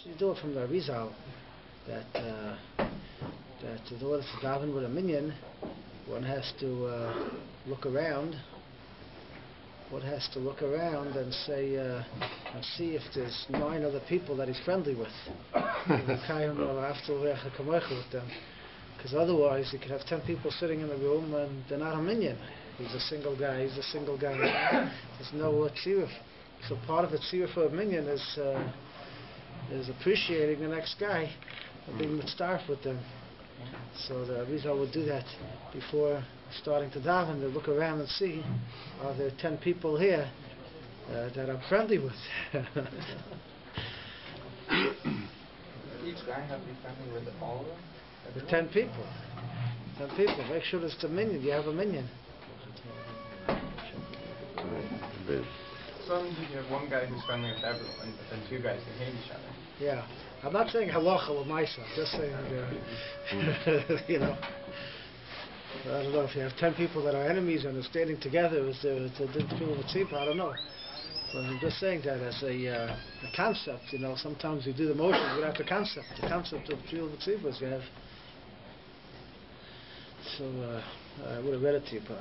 you do it from the Arizal, that in order to daven with a minyan, one has to look around. One has to look around and say and see if there's 9 other people that he's friendly with. With them. Because otherwise you could have 10 people sitting in the room and they're not a minyan. He's a single guy. There's no tziruf. So part of the tziruf for a minyan is appreciating the next guy and being mitzdarf with them. So the Rizal would do that before starting to daven. They look around and see, are there 10 people here that I'm friendly with? Each guy have to be friendly with all of them? The 10 people. 10 people. Make sure it's the minyan. You have a minyan. So you have one guy who's friendly with everyone, but then 2 guys who hate each other. Yeah. I'm not saying halacha with myself. Just saying, you know. I don't know if you have 10 people that are enemies and they're standing together. Is there a people with tzipah? I don't know. But I'm just saying that as a concept. You know, sometimes you do the motions without the concept. The concept of people with tzipah is you have. So I would have read it to you, but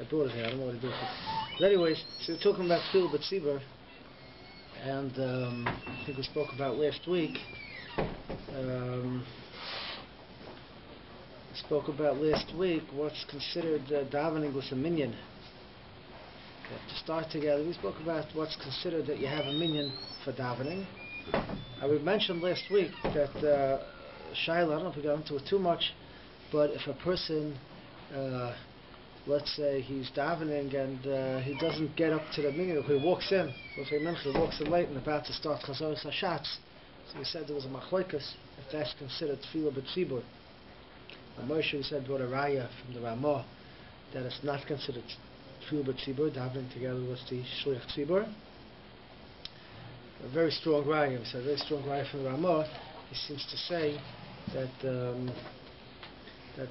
I brought it here. I don't know what to do with it. But anyways, so we're talking about tefillah b'tzibur, and I think we spoke about last week. What's considered davening with a minyan. To start together, we spoke about what's considered that you have a minyan for davening. We mentioned last week that Scheiner, I don't know if we got into it too much, but if a person, let's say he's davening and he doesn't get up to the minyan, if he walks in, let's say Mincha, he walks in late and about to start Chazoros HaShatz, so we said there was a machlokes if that's considered tefillah b'tzibur. Moshe said brought a raya from the Ramah that it's not considered tefillah b'tzibur, davening together with the shliach tzibur. A very strong raya. We said a very strong raya from the Ramah. He seems to say that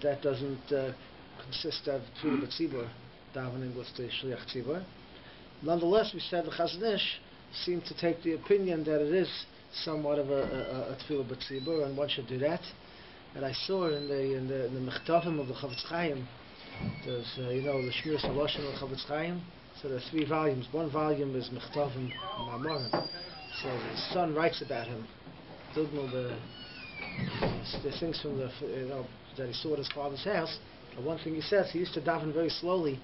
that doesn't consist of tefillah b'tzibur, davening with the shliach tzibur. Nonetheless, we said the Chazon Ish seemed to take the opinion that it is somewhat of a tefillah b'tzibur, and one should do that. And I saw in the mechtavim of the Chavetz Chaim, there's the Shmir Saloshim of the Chavetz Chaim. So there are 3 volumes. One volume is mechtavim Mamorim. So the son writes about him. The things from the that he saw at his father's house. And one thing he says, he used to daven very slowly.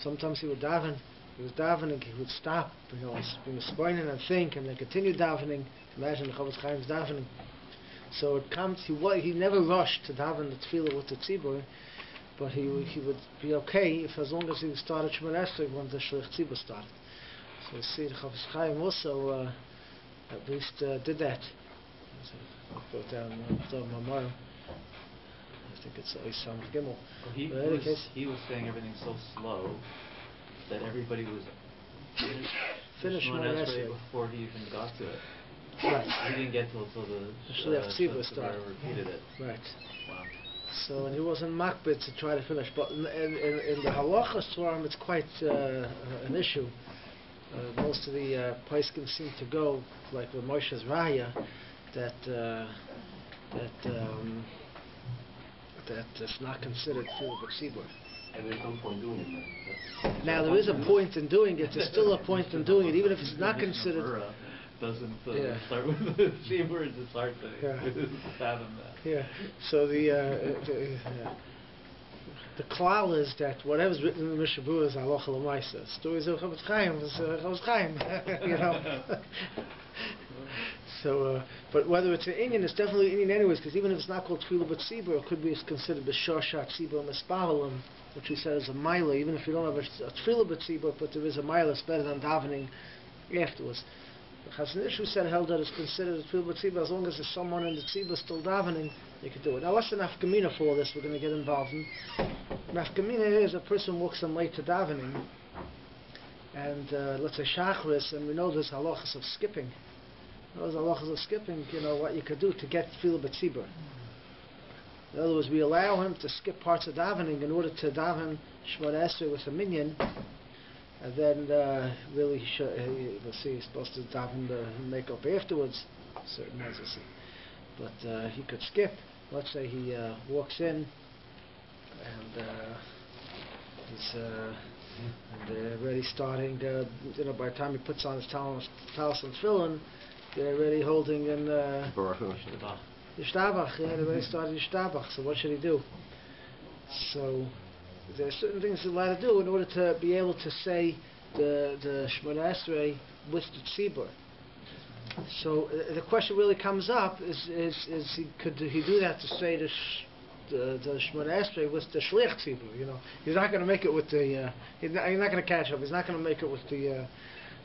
Sometimes he would daven. He was davening, he would stop. He was spoiling and think, and then continue davening. Imagine the Chavetz Chaim's davening. So it comes. He never rushed to daven the tefillah with the tzibur, but he would be okay if as long as he started Shemona Esrei when the shliach tzibur started. So you see the Chavetz Chaim also at least did that. I wrote down Mamar. I think it's Isam Gimel. He was saying everything so slow that everybody was finished Shemona Esrei before he even got to it. Right. He didn't get till the shliach tzibur started. Repeated it. Right. Wow. So and he wasn't makbid to try to finish, but in the halachas form it's quite an issue. Most of the poskim seem to go like with Moshe's raya that it's not considered tefillah b'tzibur. And there's no point doing it then. Now there is a point in doing it. There's still a point in doing it, even if it's not considered. Doesn't start with the tzibur. It's hard to fathom that. Yeah. So the klal is that whatever's written in the Mishnah Berurah is halacha l'maisa. Stories of Chavetz Chaim is Chavetz Chaim. You know. So, but whether it's an Inyan, it's definitely an Inyan anyways, because even if it's not called tefillah b'tzibur, it could be considered b'shoshat tzibur mispahalim, which we said is a mila. Even if you don't have a tefillah b'tzibur, but there is a mila, it's better than davening afterwards. The Chazon Ish said held that it's considered a tefillah b'tzibur as long as there's someone in the tzibur still davening, you can do it. Now, what's the nafkamina for all this? We're going to get involved in. Nafkamina is a person walks in late to davening, and let's say shachris, and we know there's halachas of skipping. Those halachas of skipping, what you could do to get tefillah b'tzibur. In other words, we allow him to skip parts of davening in order to daven Shemona Esrei with a minyan, and then really we'll see he's supposed to daven the makeup afterwards. certain ones I see. But he could skip. Let's say he walks in and he's and they're already starting. By the time he puts on his talis and tefillin, they're already holding in Yishtabach. Yeah, they're already started Yishtabach. So what should he do? So there are certain things he's allowed to do in order to be able to say the Shemona Esrei with the tzibur. So the question really comes up: could he do that to say the Shemona Esrei with the shliach tzibur? He's not going to make it with the. He's not going to catch up. He's not going to make it with the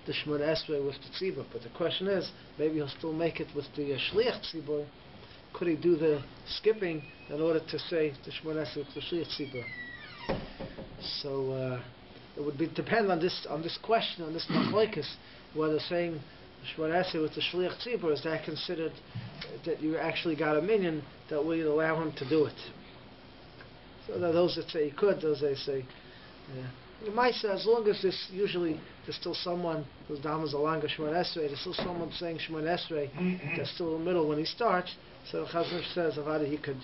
Shemona Esrei with the tzibur. But the question is, maybe he'll still make it with the shliach tzibur. Could he do the skipping in order to say the Shemona Esrei with the shliach tzibur? So it would depend on this question, on this machlokes, whether saying Shemona Esrei with the shliach tzibur, is that considered that you actually got a minyan that will allow him to do it. So those that say he could, those that say, you might say as long as there's still someone who's damas along Shemona Esrei, there's still someone saying Shemona Esrei that's still in the middle when he starts. So Chazon Ish says about he could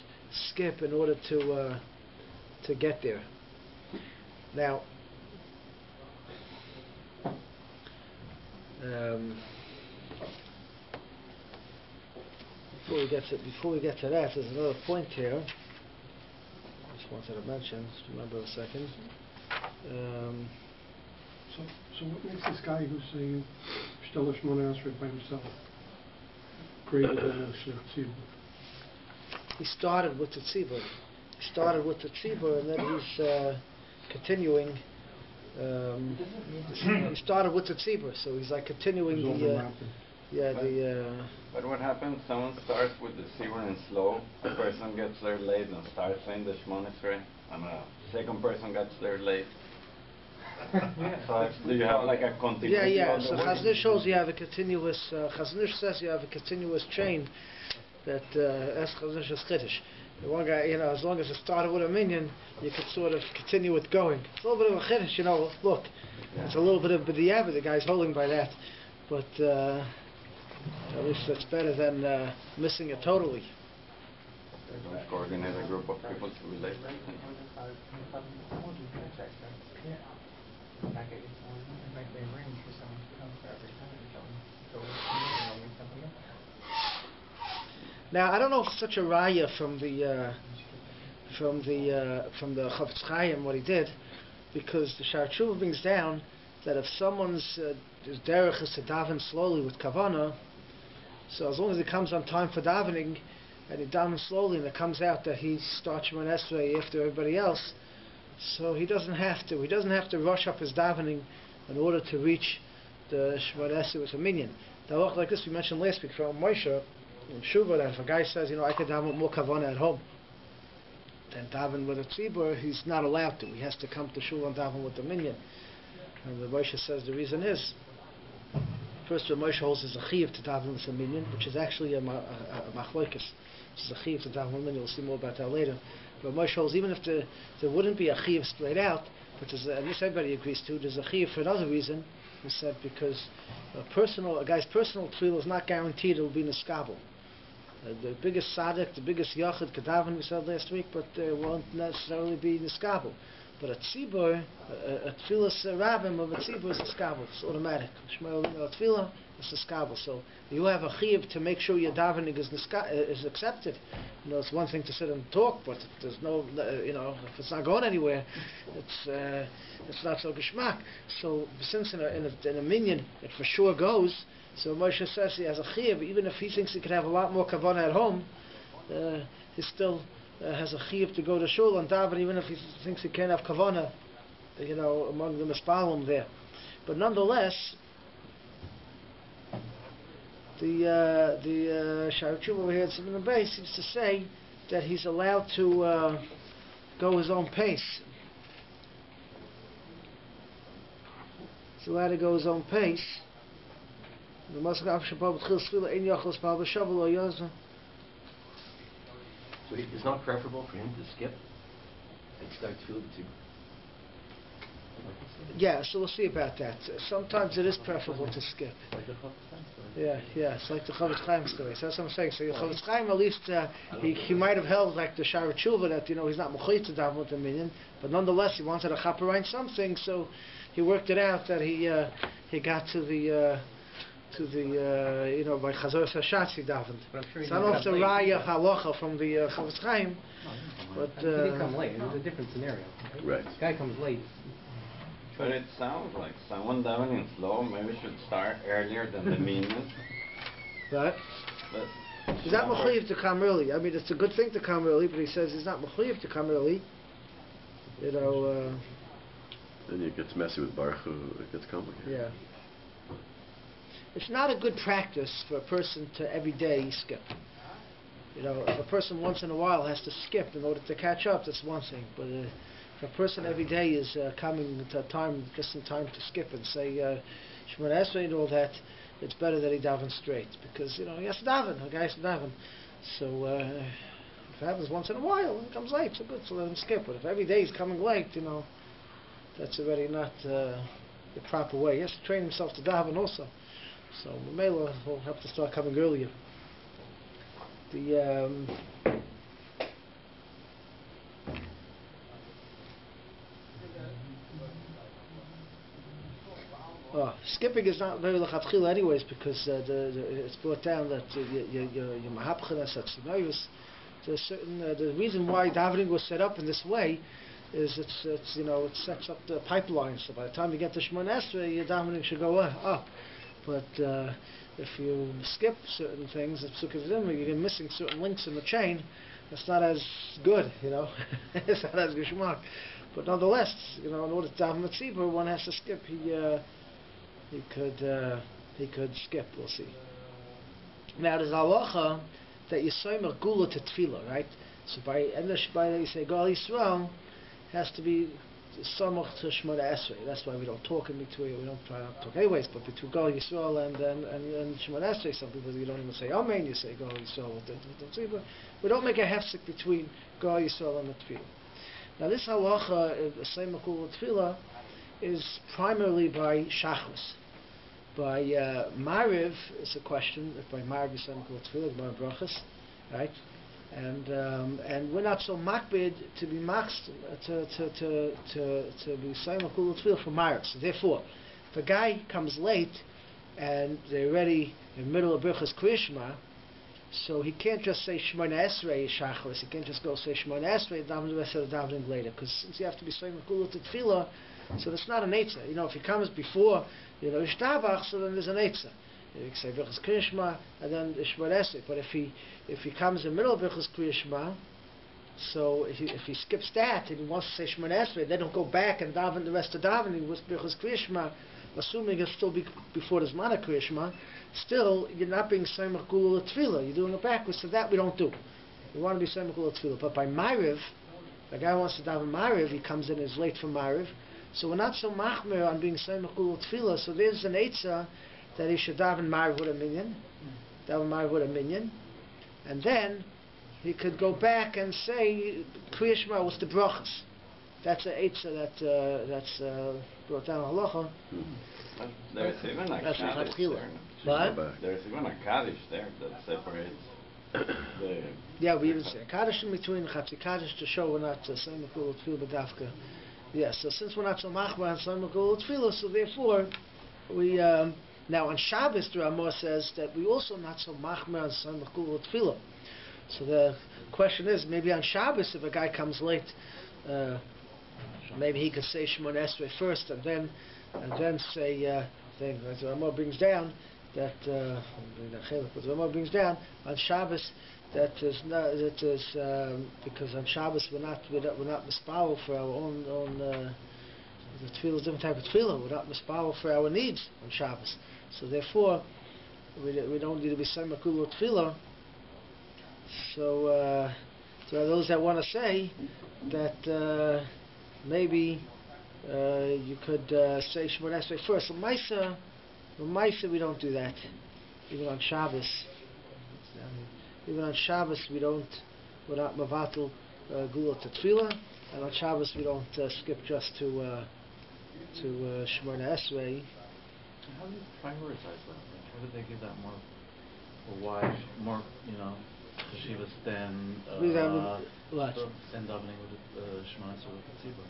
skip in order to get there. Now, before we get to that, there's another point here. I just wanted to mention. Just remember a second. So what makes this guy who's saying Shtel Shemona Esrei by himself greater than the shliach tzibur? He started with the tzibur. And then he's continuing. He started with the tzibur, so he's like continuing But what happens? Someone starts with the tzibur and slow. A person gets there late and starts saying the Shemona Esrei, and a second person gets there late. So do you have like a continuity? So Chazon Ish shows you have a continuous. Chazon Ish says you have a continuous chain. That as Chazon Ish is chiddush. The one guy, as long as it started with a minyan, you could sort of continue it going. It's a little bit of a chiddush, look. It's a little bit of b'diavad, the guy's holding by that. But at least that's better than missing it totally. Coordinate a group of people to be late. Now I don't know if it's such a raya from the Chofetz Chaim what he did, because the Shar Tshuva brings down that if someone's his derech is to daven slowly with kavanah, so as long as he comes on time for davening and he davens slowly and it comes out that he starts Shemona Esrei after everybody else, so he doesn't have to rush up his davening in order to reach the Shemona Esrei with a minyan. Now look like this we mentioned last week from Moshe in Shuvah, that if a guy says, I could daven with more kavanah at home, then daven with a tzibur, he's not allowed to. He has to come to shul and daven with the minyan. And the Moshe says the reason is, first the Moshe holds is a chiyuv to daven with a minyan, which is actually a machlokes. It's a chiyuv to daven with a minyan. We'll see more about that later. But Moshe holds even if there wouldn't be a chiyuv straight out, but and this everybody agrees to, there's a chiyuv for another reason. He said because a guy's personal tefillah is not guaranteed it will be niskabel. The biggest tzaddik, the biggest yachid kadaven we said last week, but won't necessarily be niskabel. But a tzibur, a tefillah's rabbim of a tzibur is niskabel. It's automatic. Tefillah is niskabel. So you have a chiyuv to make sure your davening is accepted. It's one thing to sit and talk, but if there's no, if it's not going anywhere, it's not so geschmack. So since in a minyan it for sure goes. So Moshe says he has a chiyuv, even if he thinks he could have a lot more kavanah at home, he still has a chiyuv to go to shul and daven, even if he thinks he can't have kavanah, among the mispalim there. But nonetheless, the Shar Tshuva over here at Simon Bay seems to say that he's allowed to go his own pace. He's allowed to go his own pace. So it's not preferable for him to skip and start tefillah tzibur? Yeah, so we'll see about that. Sometimes it is preferable to skip. Like the Chavetz Chaim story. Yeah, it's like the Chavetz Chaim story. So that's what I'm saying. So the Chavetz Chaim, at least, he might have held like the Shara Tshuva that, he's not mechuyev to daven with the minyan, but nonetheless he wanted to chaperine something, so he worked it out that he got to the by Chazor Sashatz he davened. So I don't know if the Raya Halacha from the Chavetz Chaim, but he didn't come late. It was a different scenario. Right. This guy comes late. But it sounds like someone davening slow maybe should start earlier than the minyan. right? But He's not mechuyev to come early. I mean, it's a good thing to come early, but he says he's not mechuyev to come early. Then it gets messy with Baruch Hu, it gets complicated. Yeah. It's not a good practice for a person to every day skip. If a person once in a while has to skip in order to catch up, that's one thing. But if a person every day is coming to time just in time to skip and say Shemoneh Esrei and all that, it's better that he davens straight because he has to daven. A guy has to daven. So if it happens once in a while and comes late, so good. So let him skip. But if every day he's coming late, that's already not the proper way. He has to train himself to daven also. So Mamela will have to start coming earlier. Skipping is not very lechatchila anyways because it's brought down that your mahapchenas at scenarios. There's certain the reason why davening was set up in this way is it sets up the pipeline. So by the time you get to Shemoneh Esrei, your davening should go up. But if you skip certain things, you're missing certain links in the chain. It's not as good, It's not as geschmack. But nonetheless, in order to daven with tzibur, one has to skip. He could skip. We'll see. Now there's halacha that you soimer gula to tefillah, right? So by you say Gal Yisrael has to be samach to Shemoneh Esrei. That's why we don't talk in between. We don't try not to talk anyways. But between Gal Yisrael and Shemoneh Esrei, some people you don't even say Amen. You say Gal Yisrael. We don't make a hefsek between Gal Yisrael and the tefillah. Now this halacha, soimer gula tefillah, is primarily by Shachris. By Mariv, it's a question. If by Mariv you soimer gula tefillah, by brachas, right? And we're not so makbid to be to be soimer gula tefillah for Mariv. So therefore, if a guy comes late and they're already in the middle of Birchas Kriyishma, so he can't just say Shemoneh Esrei Shachris. He can't just go say Shemoneh Esrei and daven the rest of the davening later, because since you have to be soimer gula to tefillah, so that's not an eitzah. If he comes before Ishtabach, so then there's an eitzah. You can say Birchas Kriyishma and then Shemoneh Esrei. But if he comes in the middle of Birchas Kriyishma, so if he skips that and he wants to say Shemoneh Esrei, then he'll go back and daven the rest of davening with Birchas Kriyishma, assuming it'll still be before the Zman Kriyishma. Still, you're not being soimer gula tefillah. You're doing it backwards. So that we don't do. We want to be soimer gula tefillah. But by Mariv, the guy wants to daven Mariv, he comes in as late for Mariv. So we're not so machmer on being soimer gula tefillah. So there's an eitzah that he should daven Mariv with a minyan, and then he could go back and say Kriya Shema was the brachas. That's an eitzah that's brought down halacha. There's even a kaddish there. What? There's even a kaddish there that separates the... Yeah, we even say a kaddish in between chatzi kaddish to show we're not soimer gula tefillah b'dafka. Yes, so since we're not so machmer on soimer gula tefillah, so therefore we now on Shabbos the Ramah says that we also not so machmer on soimer gula tefillah. So the question is, maybe on Shabbos if a guy comes late, maybe he could say Shemoneh Esrei first and then say the Ramah brings down that the Ramah brings down on Shabbos that is because on Shabbos we're not mispawel for our own the tefillah is a different type of tefillah. We're not mispawel for our needs on Shabbos. So therefore we don't need to be soimer gula tefillah. So there are those that want to say that maybe you could say Shemoneh Esrei first. So Maisa we don't do that. Even on Shabbos. Even on Shabbos we're not mavatal gula to tefillah, and on Shabbos we don't skip just to Shemona Esrei. How do you prioritize that? Like, how did they give that more? Or why more? Yeshivas than davening with the Shemona Esrei with the tzibur.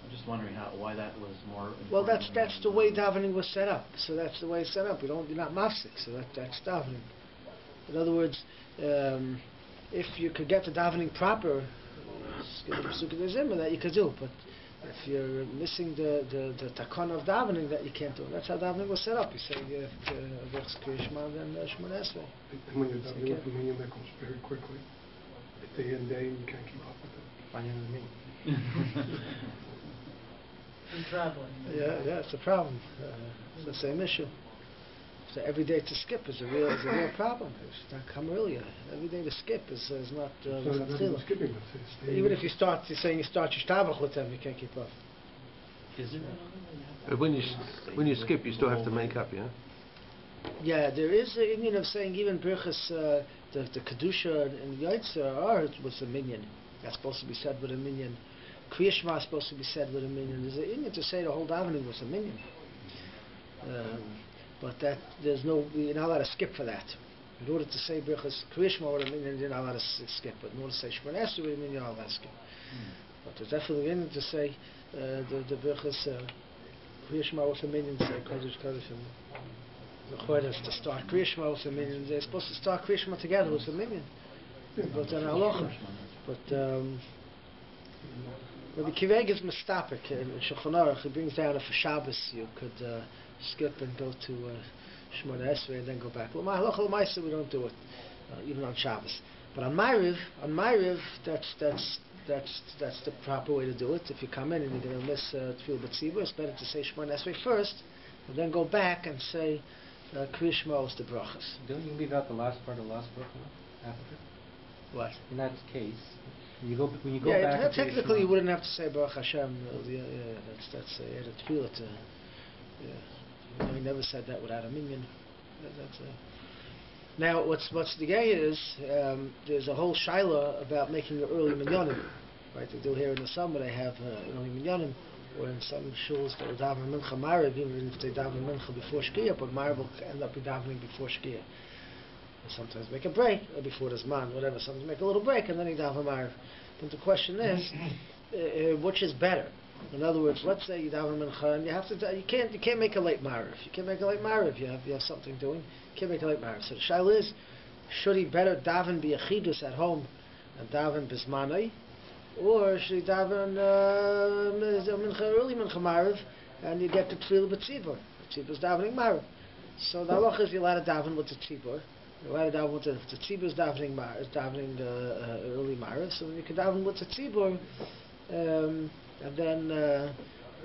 I'm just wondering why that was more important. Well, that's the way davening was set up. So that's the way it's set up. You're not mafsik, so that's davening. In other words, if you could get the davening proper, that you could do. But if you're missing the takon of davening, that you can't do. That's how davening was set up. You say Kriyashma and then Shemona Esrei. And when you're davening with the Minyan, that goes very quickly. Day and day, you can't keep up with it. Minyan and me. And traveling. Yeah, it's a problem. It's the same issue. So every day to skip is a real problem. It's not come earlier. Every day to skip is not. Skipping. Even if you're saying you start your shtabach with them, you can't keep up. Is there? When you skip, you still have to make up, yeah. Yeah, there is a Indian of saying even birchas the kedusha and the yaitzer are with a minyan. That's supposed to be said with a minyan. Kriyashma is supposed to be said with a minyan. There's an Indian to say the whole davening was a minyan. But that you're not allowed to skip for that. In order to say birchas Kriyashma with a minyan, you're not allowed to skip. But in order to say Shemona Esrei with a minyan, you're not allowed to skip. But there's definitely an Indian to say the birchas Kriyashma with a minyan, say kodesh and the chodesh to start Kriyashma with a minyan. They're supposed to start Kriyashma together with a minyan. But then halacha. But Rabbi Kiveg is mistapik in Shulchan Aruch. He brings down if for Shabbos you could skip and go to Shemona Esrei and then go back. Halacha l'maisa we don't do it even on Shabbos. But on Ma'ariv that's the proper way to do it. If you come in and you're going to miss Tefillah B'tzibur, it's better to say Shemona Esrei first and then go back and say Kriya Shema the brachas. Don't you leave out the last part of the last bracha after? What? In that case, when you go back. Technically, you wouldn't have to say Baruch Hashem. That's a tefillah. He never said that without a minyan. Now, what's the gay is there's a whole shaila about making an early minyanim. Right? They do here in the summer. They have early minyanim, or in some shuls they daven mincha ma'ariv, even if they daven mincha before shkia, but ma'ariv will end up davening before shkia. Sometimes make a break before the zman, whatever. Sometimes make a little break and then you daven ma'ariv. But the question is, which is better? In other words, let's say you daven mincha and you can't make a late ma'ariv. You can't make a late ma'ariv. You have something doing. You can't make a late ma'ariv. So the shaila is, should he better daven b'yachidus at home and daven b'zmanai, or should he daven early mincha ma'ariv and you get the tefillah b'tzibur? Tzibur is davening ma'ariv. So the halacha is you're allowed to daven with the tzibur. You're allowed to daven with the tzibur is davening early ma'ariv. So then you can daven with the tzibur, and then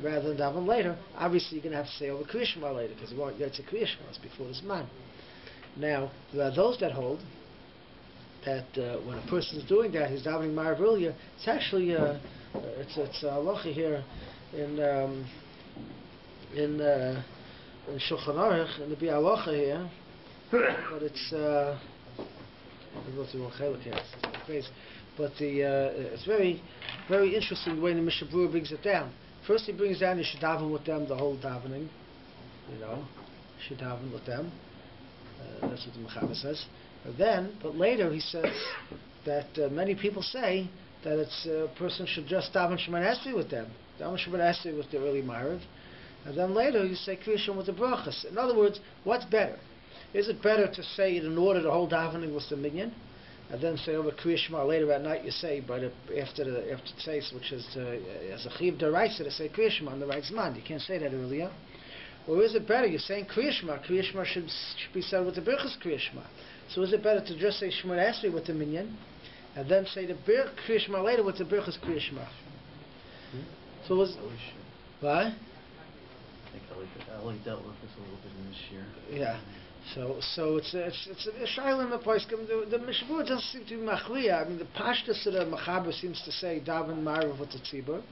rather than daven later. Obviously, you're going to have to say over Kriya Shema later because you won't get to Kriya Shema. It's before this man. Now, there are those that hold that when a person is doing that, he's davening ma'ariv earlier. It's actually it's a halacha here in Shulchan Aruch in the Bi'alacha here. But it's it's very, very interesting the way the Mishnah Berurah brings it down. First, he brings down you should daven with them the whole davening. You should daven with them. That's what the Mechaber says. But later he says that many people say that it's a person should just daven Shemona Esrei with them. Daven Shemona Esrei with the early ma'ariv, and then later you say Kriya Shema with the brachas. In other words, what's better? Is it better to say it in order the whole davening was the minyan, and then say over Kriya Shema later at night you say after tzeis, which is as a chiv deraisa to say Kriya Shema on the right zman? You can't say that earlier. Or is it better you're saying Kriya Shema? Kriya Shema should be said with the birchas Kriya Shema. So is it better to just say Shemona Esrei with the minyan, and then say the Kriya Shema later with the birchas Kriya Shema? So was what? I think Eli dealt with this a little bit in this year. Yeah. So it's a shaila in the place. The Mishnah Berurah doesn't seem to be machliya. I mean, the pashtus of the Mechaber seems to say daven ma'ariv with the tzibur.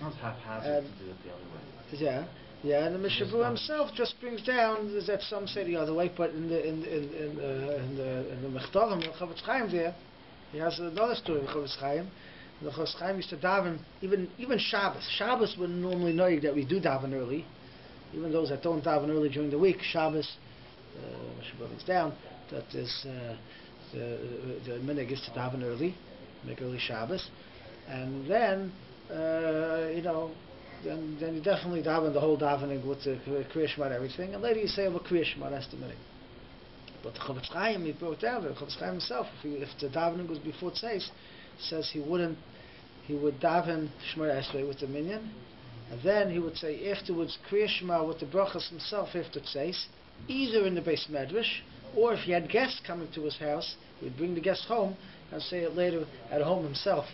Sounds haphazard to do it the other way. Yeah, and the Mishnah Berurah himself just brings down that some say the other way, but in the Mechtarim, in Chavetz Chaim there, he has another story in Chavetz Chaim The Chofetz Chaim used to daven even Shabbos. Shabbos would normally know that we do daven early. Even those that don't daven early during the week, Shabbos, Shabbos down. That is the minhag is to daven early, make early Shabbos, and then then you definitely daven the whole davening with the Kriya Shema and everything, and later you say about Kriya Shema, that's the minhag. But the Chofetz Chaim, he brought down the Chofetz Chaim himself. If the davening was before Tzeis, says he would daven Shemona Esrei with the Minyan, and then he would say afterwards Kriya Shema with the brachas himself after Tzeis, either in the Beis Medrash, or if he had guests coming to his house, he would bring the guests home and say it later at home himself.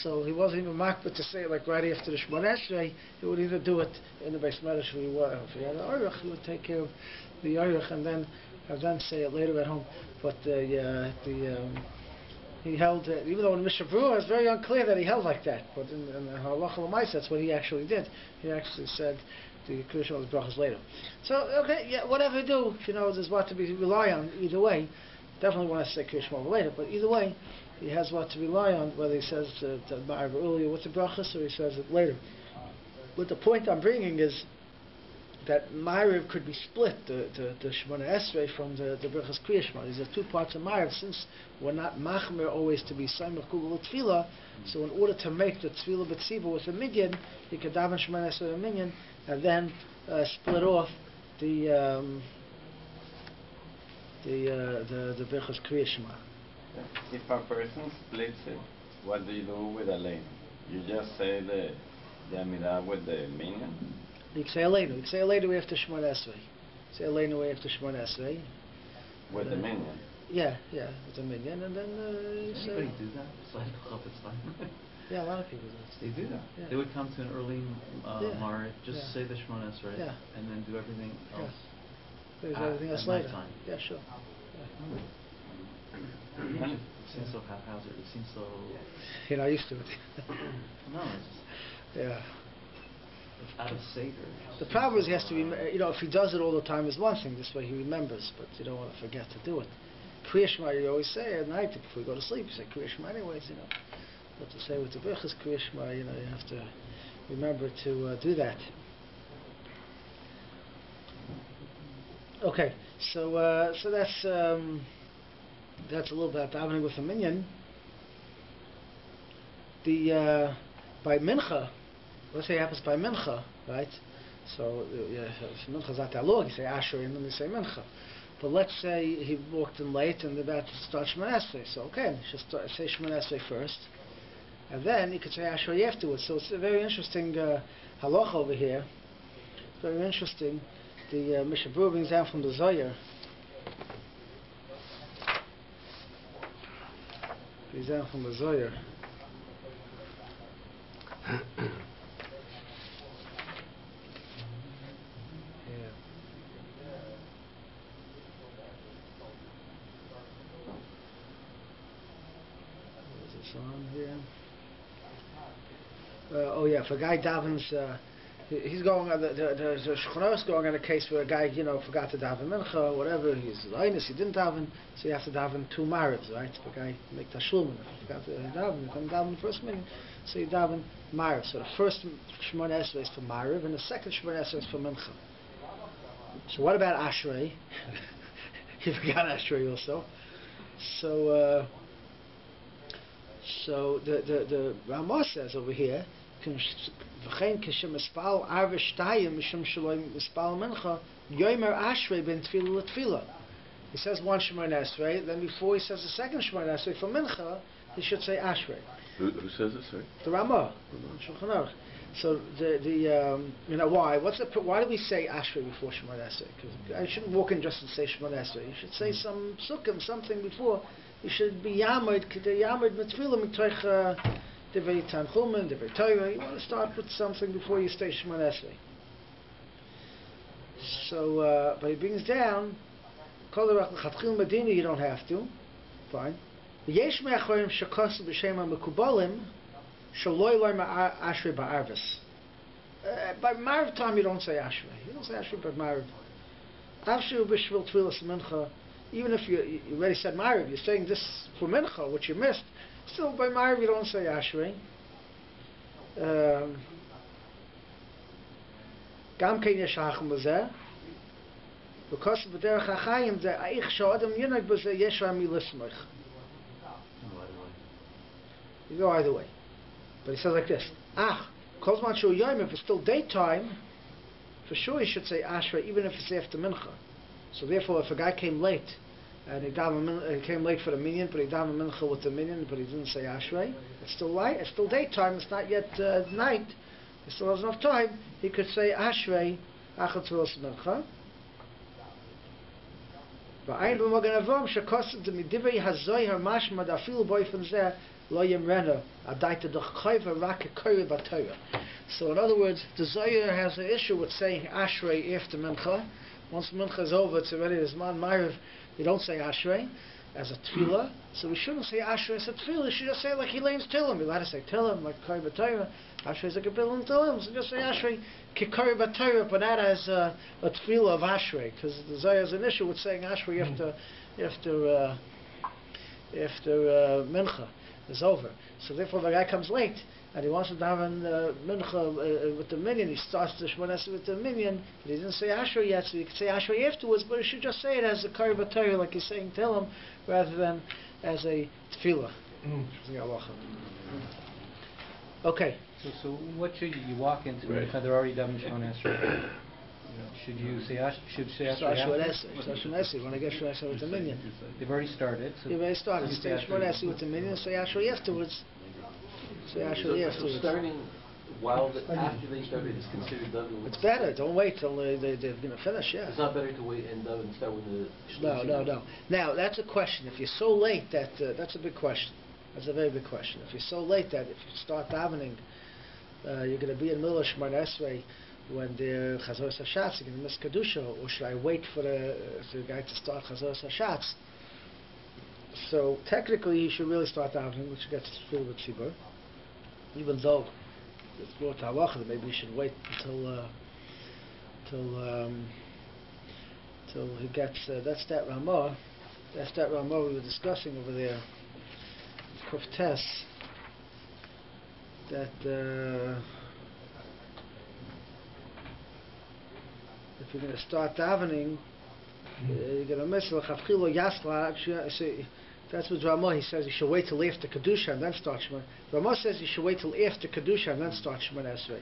So he wasn't even makbid to say it like right after the Shemona Esrei. He would either do it in the Beis Medrash, if he had an Aruch, he would take care of the Aruch and then say it later at home. But he held, even though in Mishnah Berurah it's very unclear that he held like that, but in Halacha L'Maaseh that's what he actually did. He actually said the Kriya Shema was brachas later. So, okay, yeah, whatever you do, there's what to rely on either way. Definitely want to say Kriya Shema later, but either way, he has what to rely on, whether he says the Ma'ariv earlier with the brachas or he says it later. But the point I'm bringing is that Ma'ariv could be split, the Shemona Esrei from the brachas Kriya Shema. These are two parts of Ma'ariv. Since we're not machmer always to be Saimach Kugel Tefillah, so in order to make the Tefillah B'tziva with a Minyan, you could daven Shemona Esrei a Minyan, and then split off the brachas Kriya Shema. If a person splits it, what do you do with a lane? You just say the Amidah with the Minyan? You can say Aleinu. You can say Aleinu after Shemona Esrei. Say Aleinu after Shemona Esrei. With the Minyan? Yeah, with the Minyan, and then you say... Anybody do that? Besides the Chofetz Chaim? Yeah, a lot of people do. They do that. Yeah. They would come to an early Ma'ariv, just say the Shemona Esrei, and then do everything else. There's everything else later. Nighttime. Yeah, sure. It seems so haphazard. It seems so... You're not used to it. No, it's just... Yeah. Out of Seder. The problem is he has to if he does it all the time is one thing, this way he remembers, but you don't want to forget to do it. Kriya Shema you always say at night before you go to sleep, you say Kriya Shema anyways, But to say with the brachas Kriya Shema, you have to remember to do that. Okay, so that's a little bit about davening with a Minyan. By Mincha, let's say it happens by Mincha, right? So if Mincha's not that long, you say Asher and then you say Mincha. But let's say he walked in late and they're about to start Shemona Esrei. So okay, you should say Shemona Esrei first, and then you could say Asher afterwards. So it's a very interesting halacha over here. It's very interesting. The Mishnah Berurah brings down from the Zohar. Brings down from the Zohar. If a guy davens, he's going on the Scheiner is going on a case where a guy, forgot to daven mincha or whatever. He's linus, he didn't daven, so you have to daven two marivs, right? If a guy make tashlumin, if he forgot to daven, you can daven the first minute, so you daven mariv. So the first Shemona Esrei is for mariv, and the second Shemona Esrei is for mincha. So what about Ashrei? He forgot Ashrei also. So the Ramah says over here, he says one Shemona Esrei, then before he says the second Shemona Esrei for Mincha, he should say Ashrei. Who says this, sorry? The Ramah. So why? Why do we say Ashrei before Shemona Esrei? Because I shouldn't walk in just and say Shemona Esrei. You should say some sukkim, something before. You should be yamid mitfilah mitoich devei tanchumen, devei Torah. You want to start with something before you say Shemona Esrei. So, but he brings down kol l'chatchil medina. You don't have to. Fine. Yesh me'achorim shekosu b'shem ha'mekubalim shaloi loy ma'ashrei ba'arvis. By Mariv time you don't say Ashrei. You don't say Ashrei by Mariv. Ashrei b'shvil tfilas mincha. Even if you already said Mariv, you're saying this for Mincha, which you missed, Still, by Ma'ariv you don't say Ashrei. Gam kein yesh hacham b'zeh. Because of the derech hachayim, the aich sha'adam yinag b'zeh yesh ha'mi l'smich. You go either way. But he says like this. Kol zman shu yom, if it's still daytime, for sure he should say Ashrei, even if it's after mincha. So therefore, if a guy came late, and he came late for the Minyan, but he davened mincha with the Minyan, but he didn't say Ashrei, it's still light, it's still daytime, it's not yet night, he still has enough time, he could say Ashrei, achar tfilas mincha. V'ayin b'magen avam, shekosim to midivrei hazoyher mashma dafilu boyfen zeh, lo yemrena, adaita d'chayva rak ekoyer b'torah. So in other words, the Zohar has an issue with saying Ashrei after mincha. Once mincha is over, it's already this man Ma'ariv. We don't say Ashrei as a tefillah, so we shouldn't say Ashrei as a tefillah. We should just say like Elaine's Tillim. We let us say Tillim, like Kari B'Torah. Ashrei is like a Bill and Tillim, so just say Ashrei Kari B'Torah, but not as a tefillah of Ashrei, because the Zohar has an issue with saying Ashrei after mincha is over. So therefore, the guy comes late and he wants to daven mincha with the Minyan. He starts the Shemona Esrei with the Minyan, but he didn't say Ashrei yet, so he could say Ashrei afterwards, but he should just say it as a Kari B'Torah, like he's saying Tillim, rather than as a tefillah. Okay. So what should you walk into if they're already davening Shemona Esrei? Should you say Ashrei after? When I get Shemona Esrei with the Minyan. They've already started. So they've already started. Say Shemona Esrei with the Minyan, say Ashrei afterwards. Say Ashrei afterwards. Starting while after they started is considered davening. It's better. Don't wait till they're going to finish. Yeah. It's not better to wait and daven and start with the. No. Now that's a question. If you're so late that that's a big question. That's a very big question. If you're so late that if you start davening, you're going to be in the middle of Shemona Esrei when the Chazor Hashatz, you're going to miss Kedusha, or should I wait for the guy to start Chazor Hashatz? So technically, he should really start davening, which gets filled with tzibur. Even though it's brought to halacha, that maybe he should wait till he gets. That's that Ramah. That's that Ramah we were discussing over there. Kuf Tes. That. If you're going to start davening, you're going to miss l'chavchilo yasla. Actually, that's what Ramah, he says you should wait till after Kedusha and then start Shemona. Ramah says you should wait till after Kedusha and then start Shemona Esrei.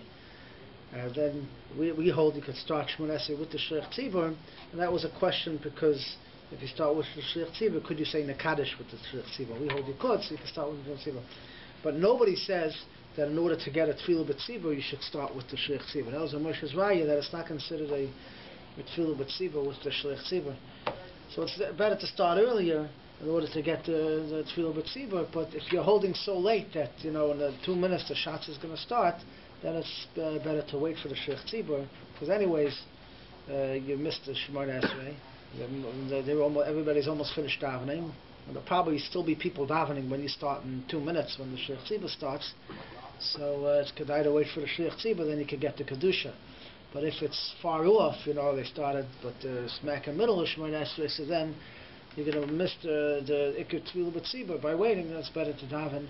Then we hold you could start Shemona Esrei with the Shliach Tzibur, and that was a question because if you start with the Shliach Tzibur, could you say Nekadosh with the Shliach Tzibur? We hold you could, so you can start with the Shliach Tzibur. But nobody says that in order to get a Tefillah B'Tzibur, you should start with the Shliach Tzibur. That was a Moshe's Raya, that it's not considered a Tefillah B'Tzibur with the Shliach Tzibur. So it's better to start earlier in order to get the Tefillah B'Tzibur, but if you're holding so late that, in the 2 minutes the Shatz is going to start, then it's better to wait for the Shliach Tzibur, because anyways, you missed the Shemona Esrei. Everybody's almost finished davening. There'll probably still be people davening when you start in 2 minutes when the Shliach Tzibur starts. So it's good either wait for the Shliach Tzibur, then you can get the Kedusha. But if it's far off, they started but smack in the middle of Shemona Esrei, so then you're going to miss the Iker Tefillah B'Tzibur by waiting. Then it's better to daven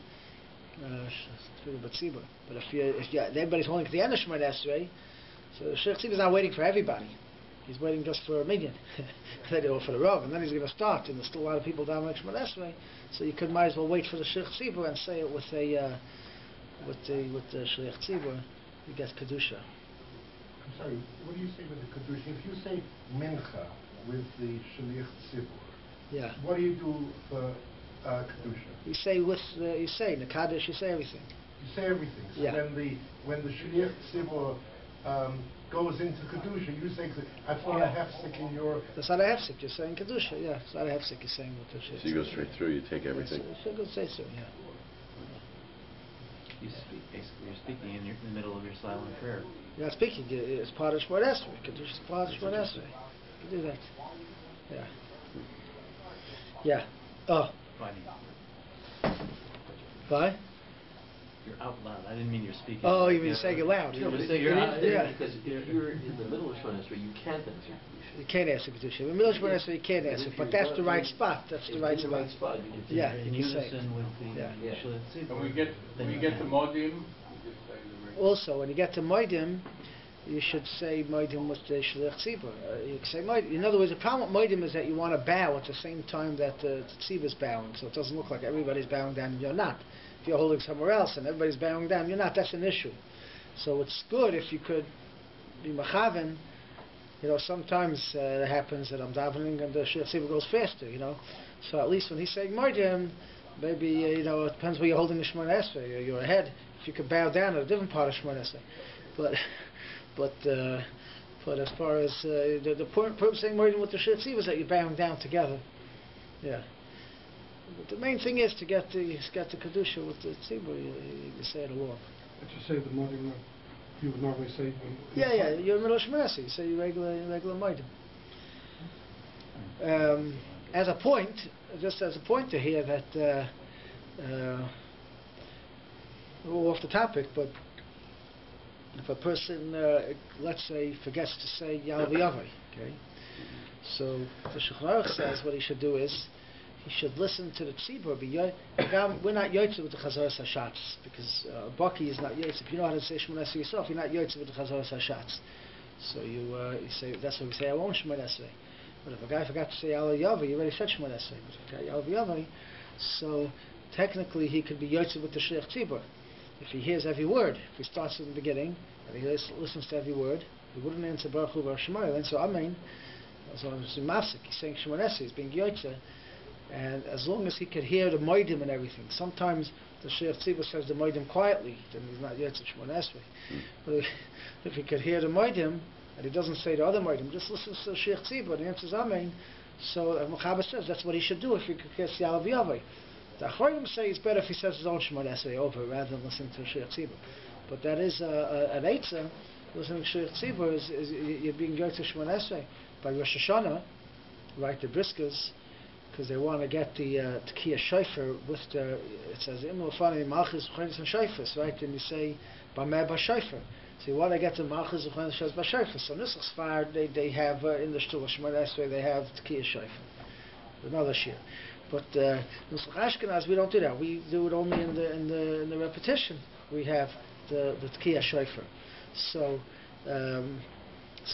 Tefillah B'Tzibur. But if everybody's holding to the end of Shemona Esrei, so the Shliach Tzibur is not waiting for everybody. He's waiting just for a Minyan, or for the Rav, and then he's going to start, and there's still a lot of people down like Shemona Esrei, so you might as well wait for the Shliach Tzibur and say it with the Shliach Tzibur, you get Kedusha. I'm sorry, what do you say with the Kedusha? If you say Mincha with the Shliach Tzibur, what do you do for Kedusha? You say Nekadosh, you say everything. You say everything. So when the Shliach Tzibur goes into Kedusha, you say, I thought a hefsek in your... That's not a hefsek, you're saying Kedusha, it's not a hefsek, you're saying what the Shliach. So you go straight through, you take everything. You go straight through, You speak, basically, you're speaking in the middle of your silent prayer. You're not speaking, it's part of Shemona Esrei. Kedusha is part of Shemona Esrei. You can do that. Oh. Funny. Why? You're out loud. I didn't mean you're speaking. Oh, you mean saying it loud? Yeah, but You're out there. because if you're in the middle of Shemona Esrei, you can't answer Kedusha. You can't answer Kedusha. In the middle of Shemona Esrei, you can't answer, but that's the right spot. That's the right spot. Yeah, In you can say it. unison with the Shliach Tzibur. And we get to Modim. Also, when you get to Modim, you should say Modim with the Shliach Tzibur. You can say Modim. In other words, the problem with Modim is that you want to bow at the same time that the Tzibur is bowing, so it doesn't look like everybody's bowing down and you're not. If you're holding somewhere else and everybody's bowing down, you're not. That's an issue. So it's good if you could be machaven. You know, sometimes it happens that I'm davening and the Shliach Tzibur goes faster. You know, so at least when he's saying Modim, maybe you know, it depends where you're holding the Shemona Esrei. You're ahead. If you could bow down at a different part of Shemona Esrei, but as far as the purpose of saying Modim with the Shliach Tzibur is that you're bowing down together. Yeah. But the main thing is to get the Kedusha with the Tzibur. You say it along. But you say the Modim you would normally say. You're in the middle of Shemona Esrei. You say your regular Modim. As a point, just as a pointer here, that we're off the topic, but if a person, let's say, forgets to say Yal V'Yavai, okay, so the Shulchan says what he should do is he should listen to the tzibur. We're not yotze with the Chazaras Hashatz because Baki is not yotze. If you know how to say Shemona Esrei yourself, you're not yotze with the Chazaras Hashatz. So you say, that's what we say, I won't Shemona Esrei. But if a guy forgot to say Yal V'Yavai, you already said Shemona Esrei. But if he got Yal V'Yavai, so technically he could be yotze with the Shliach Tzibur. If he hears every word, if he starts from the beginning and he listens to every word, he wouldn't answer Baruch Hu Baruch Shemaya. Then so Amen. As long as he's mafsik, he's saying Shemona Esrei, he's being yotze. And as long as he could hear the moedim and everything, sometimes the Shliach Tzibur says the moedim quietly, then he's not yotze Shemona Esrei. But if he could hear the moedim and he doesn't say the other moedim, just listens to the Shliach Tzibur and he answers Amen. So Mechaber says that's what he should do if he could hear Yal V'Yavai. The Achronim say it's better if he says his own Shemona Esrei over rather than listening to Shliach Tzibur. But that is an eitzah. Listening to Shliach Tzibur is you're being yotze Shemona Esrei. By Rosh HaShana, right, the briskers, because they want to get the Tekiah Shofar with the, it says, Imel Fani Malchus V'chenis and Shofars, right, and you say, Bameh B'Shofar. So you want to get the Malchus V'chenis and B'Shofar. So Nusach Sfar, they have, in the Shtul Shemona Esrei, they have Tekiah Shofar. Another shir. But Nusach Ashkenaz, we don't do that. We do it only in the repetition. We have the Tekiah Shofar. So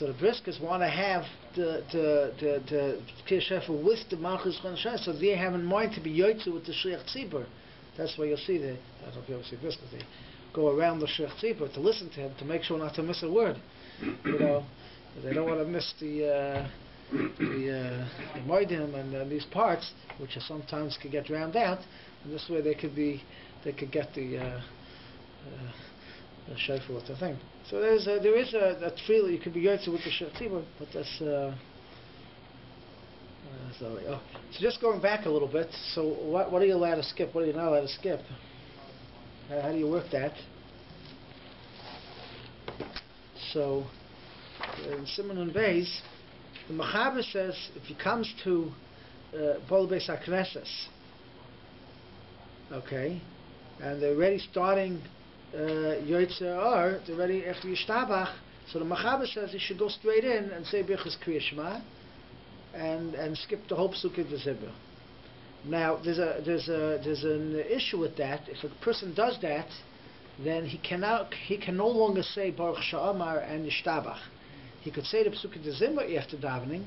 the briskers want to have the Tekiah Shofar with the Malchus V'chenis, so they have in mind to be yotze with the Shliach Tzibur. That's why you'll see I don't know if you ever see briskers. They go around the Shliach Tzibur to listen to him, to make sure not to miss a word. You know, they don't want to miss the moedim and these parts, which sometimes could get drowned out. And this way they could get the shofar with the thing. So there is a tefillah you could be yotze with the Shliach Tzibur, but that's so just going back a little bit. So what are you allowed to skip? What are you not allowed to skip? How do you work that? So in Simon and Beis, the Mechaber says if he comes to Bol Beis HaKnesses, okay, and they're already starting Yotze Or, they're ready after Yishtabach, so the Mechaber says he should go straight in and say Birchas Kriya Shema and skip the whole Pesukei V'Zibur. Now there's an issue with that. If a person does that, then he can no longer say Baruch Sha'amar and Yishtabach. He could say the Pesukei V'Zibur after davening,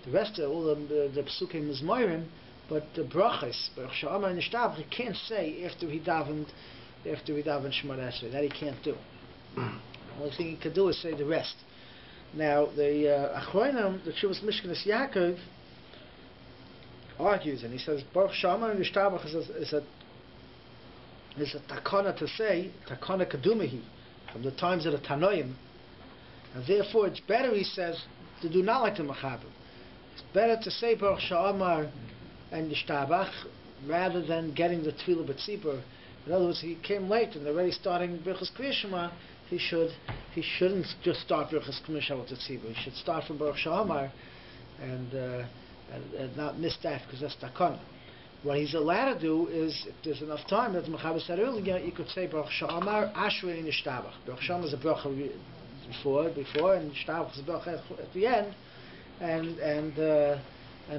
the rest of all the Pesukei Mizmorim, but the brachas Baruch Sha'amar and Yishtabach he can't say after he davened Shemona Esrei. That he can't do. The only thing he could do is say the rest. Now the Achronim, the Tshuvas Mishkanis Yaakov, argues and he says Baruch Sha'amar and Yishtabach is a takana to say, takana kadumahi, from the times of the Tanoim, and therefore it's better, he says, to do not like the Mechaber. It's better to say Baruch Sha'amar and Yishtabach rather than getting the Tefillah B'Tzibur. In other words, he came late and they're already starting Birchas Kriya Shema. He shouldn't just start Birchas Kriya Shema with the Tzibur. He should start from Baruch Sha'amar and not miss that because that's takana. What he's allowed to do is, if there's enough time, as Mechaber said earlier, you could say Baruch Sha'amar Ashrei Nishtabach. Baruch Sha'amar is a bracha before, and Nishtabach is a bracha at the end, and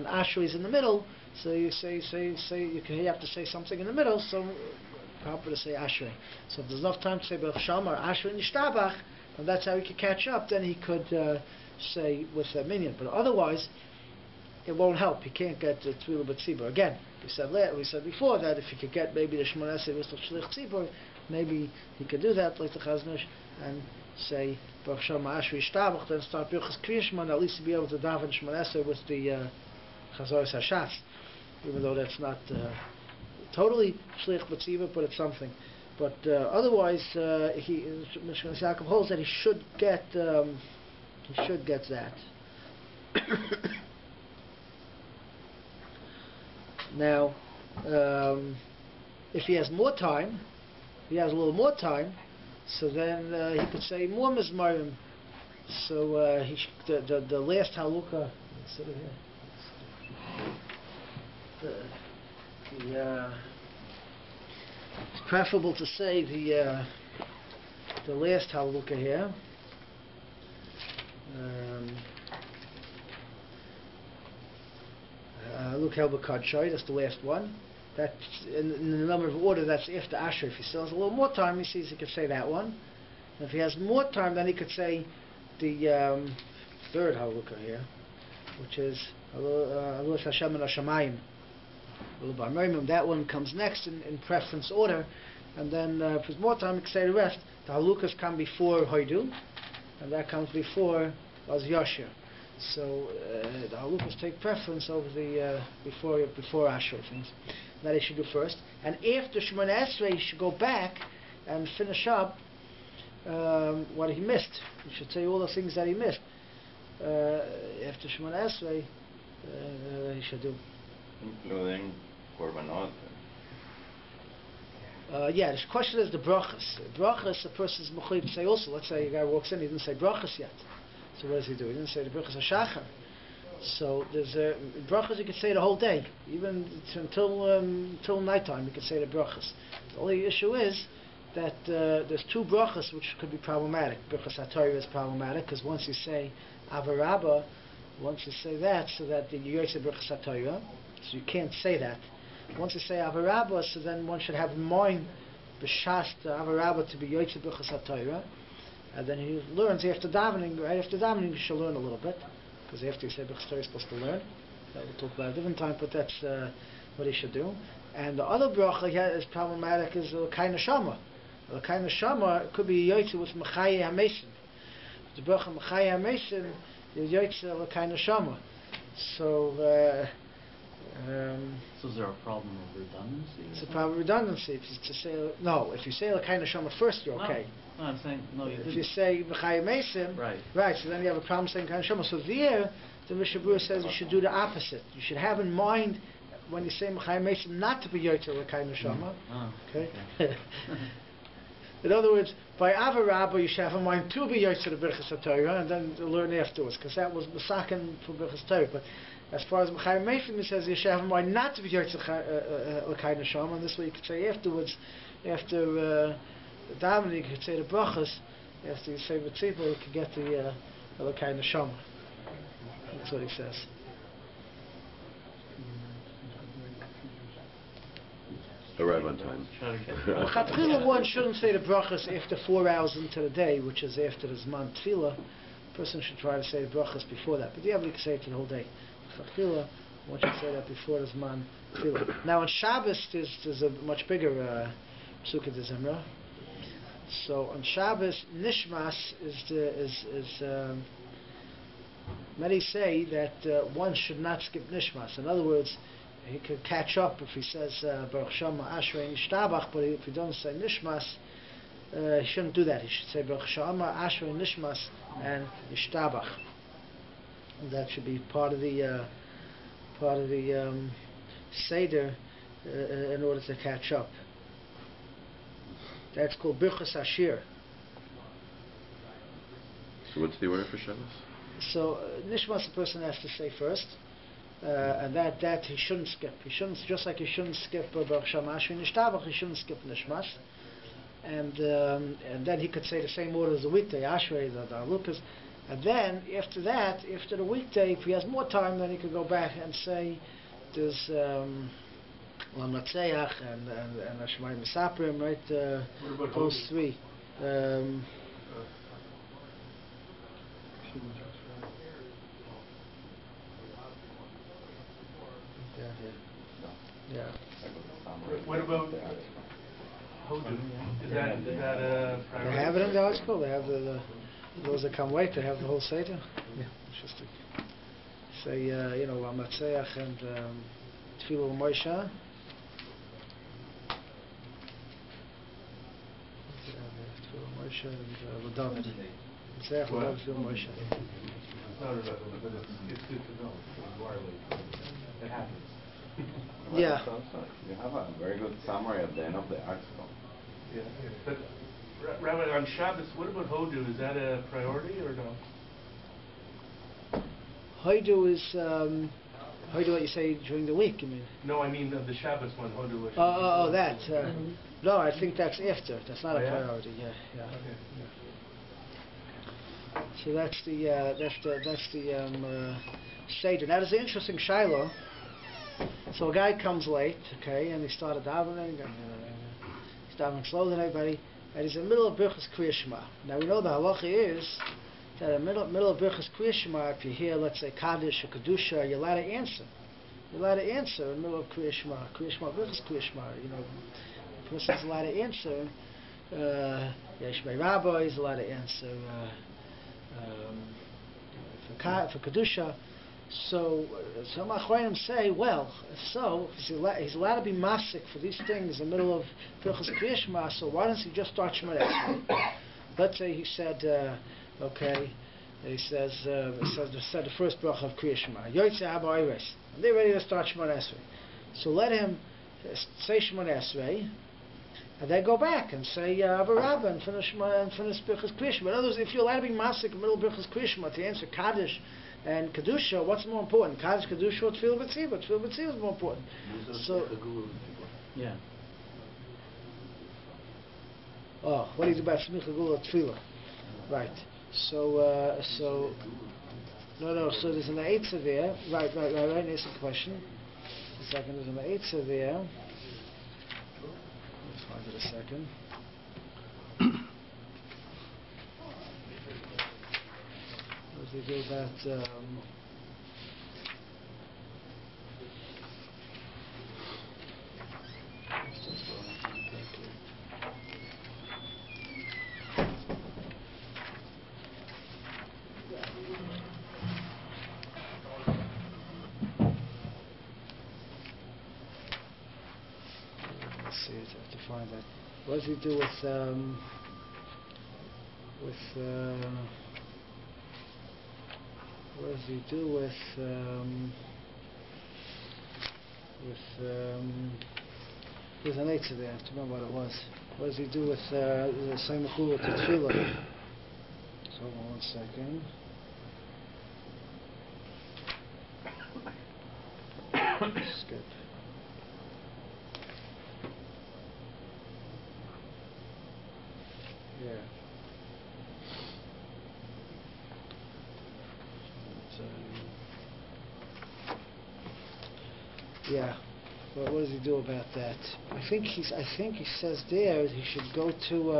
Ashrei is in the middle. So you you have to say something in the middle. So proper to say Ashrei. So if there's enough time to say Baruch Sha'amar Ashrei Nishtabach, and that's how he could catch up, then he could say with a minyan. But otherwise, it won't help. He can't get the Tefillah B'tzibur. Again, we said before that if he could get maybe the Shmoneh Esrei with the Shlich Tzibur, maybe he could do that like the Chazon Ish and say Baruch Sha'amar Ashrei Nishtabach, then start Birchas Kriya Shema, at least to be able to daven Shmoneh Esrei with the Chazoros Hashas, even though that's not totally Shlich B'tzibur, but it's something. But otherwise, Mishkan Yaakov holds that he should get that. Now, if he has more time, he has a little more time, so then he could say more mizmarim. So the last halukah, instead of here, it's preferable to say the last halukah here. Look Helba Kadshoy, that's the last one. That's in the number of order, that's after Asher. If he still has a little more time, he sees he could say that one. And if he has more time, then he could say the third halukah here, which is Rosh HaShana Shamayim. That one comes next in preference order, and then if there's more time, he can say the rest. The halukas come before Hoidu, and that comes before Laz Yashir. So the halukas take preference over the before Asher things. That he should do first, and after Shmoneh Esrei, he should go back and finish up what he missed. He should say all the things that he missed. After Shmoneh Esrei, he should do. Including korbanot. Yeah, the question is the brachas. Brachas, a person's mechuyev to say also. Let's say a guy walks in, he didn't say brachas yet. So what does he do? He didn't say the brachas HaShachar. So there's brachas you could say the whole day, even until nighttime. You could say the brachas. The only issue is that there's two brachas which could be problematic. Brachas HaTorah is problematic because once you say Avarabba, once you say that, so that you say Brachas HaTorah, so you can't say that. Once you say Avarabba, so then one should have in mind b'shas Avarabba to be Yotzei Brachas HaTorah, and then he learns after davening. Right after davening, you should learn a little bit, because after you say Brachas HaTorah, you're supposed to learn. That we'll talk about a different time, but that's what he should do. And the other bracha is problematic is l'kai neshama. L'kai neshama could be Yotzei with Mechayeh HaMesim. The bracha Mechayeh HaMesim is Yotzei l'kai neshama. So is there a problem of redundancy? It's a problem of redundancy. If you say l'kai neshama first, you're okay. No, I'm saying no. If you say Mechayeh HaMesim, right. So then you have a problem saying l'kai neshama. So there, the Mishnah Berurah says you should do the opposite. You should have in mind when you say Mechayeh HaMesim not to be Yotzei l'kai neshama. Okay. In other words, by Avarabba you should have in mind to be Yotzei the Brachas HaTorah and then learn afterwards, because that was Masakin for Brachas HaTorah. But as far as Mechayeh HaMesim, it says you should have in mind not to be Yotzei l'kai neshama, and this way you could say afterwards, after the davening, you could say the brachas. After you say ve-chatima, you could get the l'kai neshama. That's what he says. Arrive on time. L'chatchila, one shouldn't say the brachas after 4 hours into the day, which is after the Zman Tefillah. A person should try to say the brachas before that. But you can say it the whole day. L'chatchila, one should say that before the Zman Tefillah. Now on Shabbos, there's a much bigger Psukkah de Zemra. So on Shabbos, Nishmas is many say that one should not skip Nishmas. In other words, he could catch up if he says Baruch Sha'amar Ashrei Nishtabach, but if he doesn't say Nishmas, he shouldn't do that. He should say Baruch Sha'amar Ashrei Nishmas and Nishtabach. And that should be part of the Seder in order to catch up. That's called Birchas Ashir. So what's the order for Shabbos? So Nishmas the person has to say first, and that he shouldn't skip. He shouldn't, just like he shouldn't skip Baruch Shamash and Nishtabach, he shouldn't skip Nishmas. And then he could say the same order as the weekday, Ashrei, the Lukas. And then after that, after the weekday, if he has more time, then he could go back and say there's Lamnatseach and Hashemai Misaprim, right? Those three. Yeah. What about Hodu? Is that a priority? They have it in the article. They have the those that come late. They have the whole Seder. Yeah. Interesting. Say Matzeach and Tefillah Moshe. Tefillah Moshe and Davening. Matzeach and Tefillah Moshe. No, but it's good to know. It happens. Yeah. You have a very good summary at the end of the article. Yeah. But Rabbi, on Shabbos, what about Hodu? Is that a priority or no? Hodu is Hodu what you say during the week, you mean? No, I mean the Shabbos one, Hodu. That. No, I think that's after. That's not a priority. Yeah. Okay. So that's the Seder. Now there's an interesting shiloh. So a guy comes late, okay, and he started davening, and he's davening slower than everybody, and he's in the middle of Birchas Kriya Shema. Now we know the halacha is that in the middle of Birchas Kriya Shema, if you hear, let's say, Kaddish or Kedusha, you're allowed to answer. You're allowed to answer in the middle of Kriya Shema, Birchas Kriya Shema. The person's allowed to answer. Yeshmei Rabbi is allowed to answer for Kedusha. So some Achronim say, well, if so, he's allowed to be masik for these things in the middle of Birchas Kriya Shema, so why doesn't he just start Shemona Esrei? Let's say he said, he said the first bracha of Kriya Shema, Yoytze Haba Oires, and they're ready to start Shemona Esrei. So let him say Shemona Esrei, and then go back and say Rabbi and finish Birchas Kriya Shema. In other words, if you're allowed to be masik in the middle of Birchas Kriya Shema to answer Kaddish and Kedusha, what's more important? Kaddish, Kedusha, or Tefillah B'tzibah? Tefillah B'tzibah is more important. So, yeah. Oh, what do you do about Smicha Gula Tefillah? Right. So, no. So there's an Eitzah there. Right. That's a question. A second. There's an Eitzah there. Let's find it a second. What does he do about let's see, I have to find that. What does he do with what does he do with there's an eitzah there, I have to remember what it was. What does he do with the same mechula to tefillah? So hold on 1 second. Skip. Yeah. Yeah. What does he do about that? I think he says there he should go to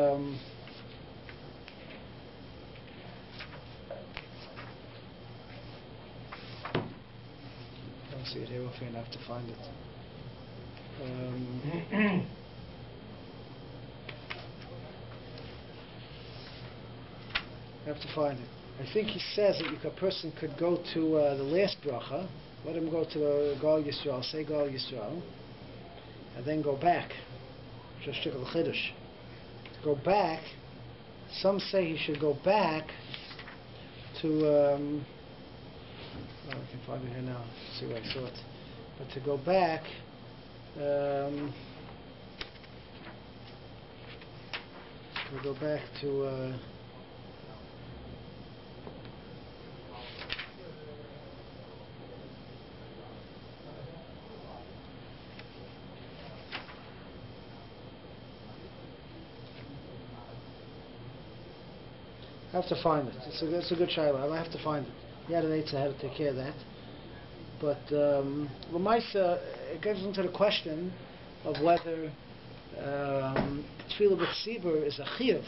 I don't see it here offhand, I have to find it. I have to find it. I think he says that a person could go to the last bracha, let him go to the Gal Yisrael, say Gal Yisrael, and then go back. Just check the Chiddush. Go back. Some say he should go back to. I can find it here now. Let's see where I saw it. But to go back. To go back to. I have to find it. It's a good shayla. I have to find it. Yeah, the Eitzah had to take care of that. But L'maisa, it gets into the question of whether Tefillah b'tzibur is a chiyuv.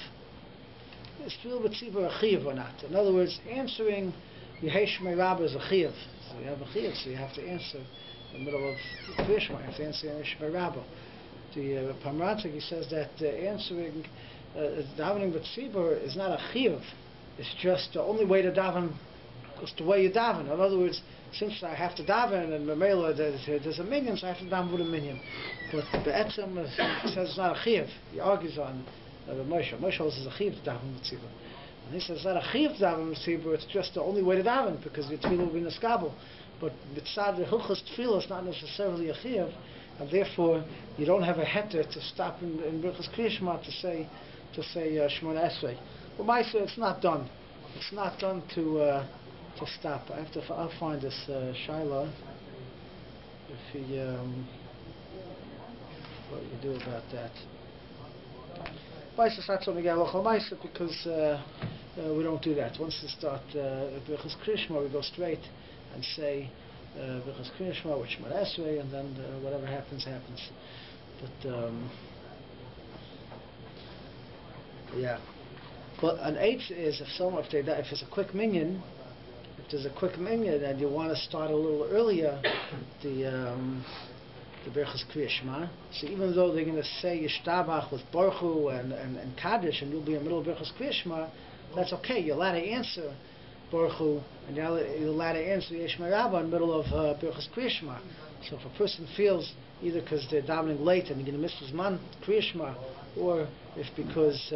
Is Tefillah b'tzibur a chiyuv or not? In other words, answering Yehei Rabbi is a chiyuv. So you have a chiyuv, so you have to answer in the middle of Kriya Shema. You have to answer Yehei Rabbi. The Pamratik, he says that answering davening b'tzibur is not a chiyuv. It's just the only way to daven. It's the way you daven. In other words, since I have to daven and Mamela there's a minyan, so I have to daven with a minyan. But Be'etzem says it's not a chiyuv. He argues on Moshe. Moshe says it's a chiyuv to daven with tzibur. And he says it's not a chiyuv to daven with tzibur, it's just the only way to daven, because your tefillah will be neskabel. But mitzad the hilchos tefillah is not necessarily a chiyuv, and therefore you don't have a heter to stop in Birchas Kriya Shema to say Shemona Esrei. Well, Ma'aseh, it's not done. It's not done to stop. I'll find this Shaila. If he, what you do about that? Ma'aseh, not something Ma'aseh, because we don't do that. Once we start Birchas Kriya Shema, we go straight and say Birchas Kriya Shema with Shemona Esrei, and then whatever happens, happens. But yeah. But an eighth is if it's a quick minyan. If there's a quick minyan and you want to start a little earlier, the Birchas Kriya Shema. So even though they're going to say Yishtabach with Baruch Hu and Kaddish, and you'll be in the middle of Birchas Kriya Shema, that's okay. You're allowed to answer Baruch Hu, and you're allowed to answer Yeshma Rabbah in the middle of Birchas Kriya Shema. So if a person feels either because they're davening late and you're going to miss his man Kriya Shema, or if because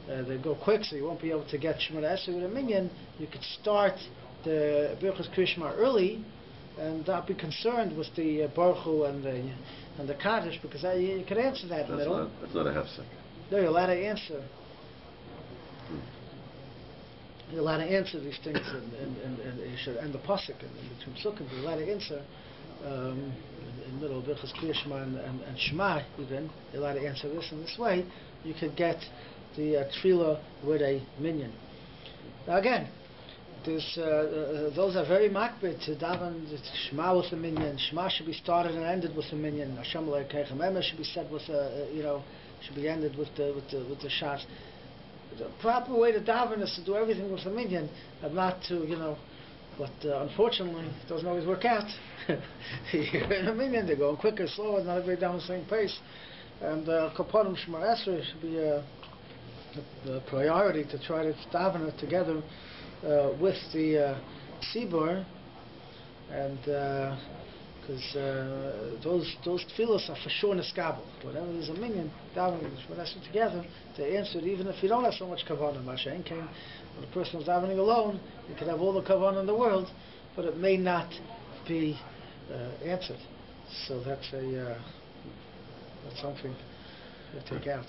they go quick, so you won't be able to get Shemona Esrei with a minyan, you could start the Birchas Kriya Shema early and not be concerned with the Baruch Hu and the Kaddish, because you could answer that in the middle. That's not a half second. No, you're allowed to answer. You're allowed to answer these things, and the pasuk and between Sukkot, you're allowed to answer in the middle of Birchas Kriya Shema and Shema even. You're allowed to answer this in this way. You could get the tefillah with a minyan. Now again, those are very makbid to daven Shema with a minyan. Shema should be started and ended with a minyan. Hashem Elokeichem Emes should be said with should be ended with the shas. The proper way to daven is to do everything with a minyan, and not to But unfortunately, it doesn't always work out. You're in a minyan, they're going quicker, slower, not everybody down the same pace. And Kapanim Shemona Esrei should be the priority to try to daven it together with the tzibur, and because those tefillos are for sure neskabel. Whenever there's a minyan, davening Shemona Esrei together, to answer it, even if you don't have so much kavanah. Mashen came when a person is davening alone, you could have all the kavanah in the world, but it may not be answered. So that's something to take out.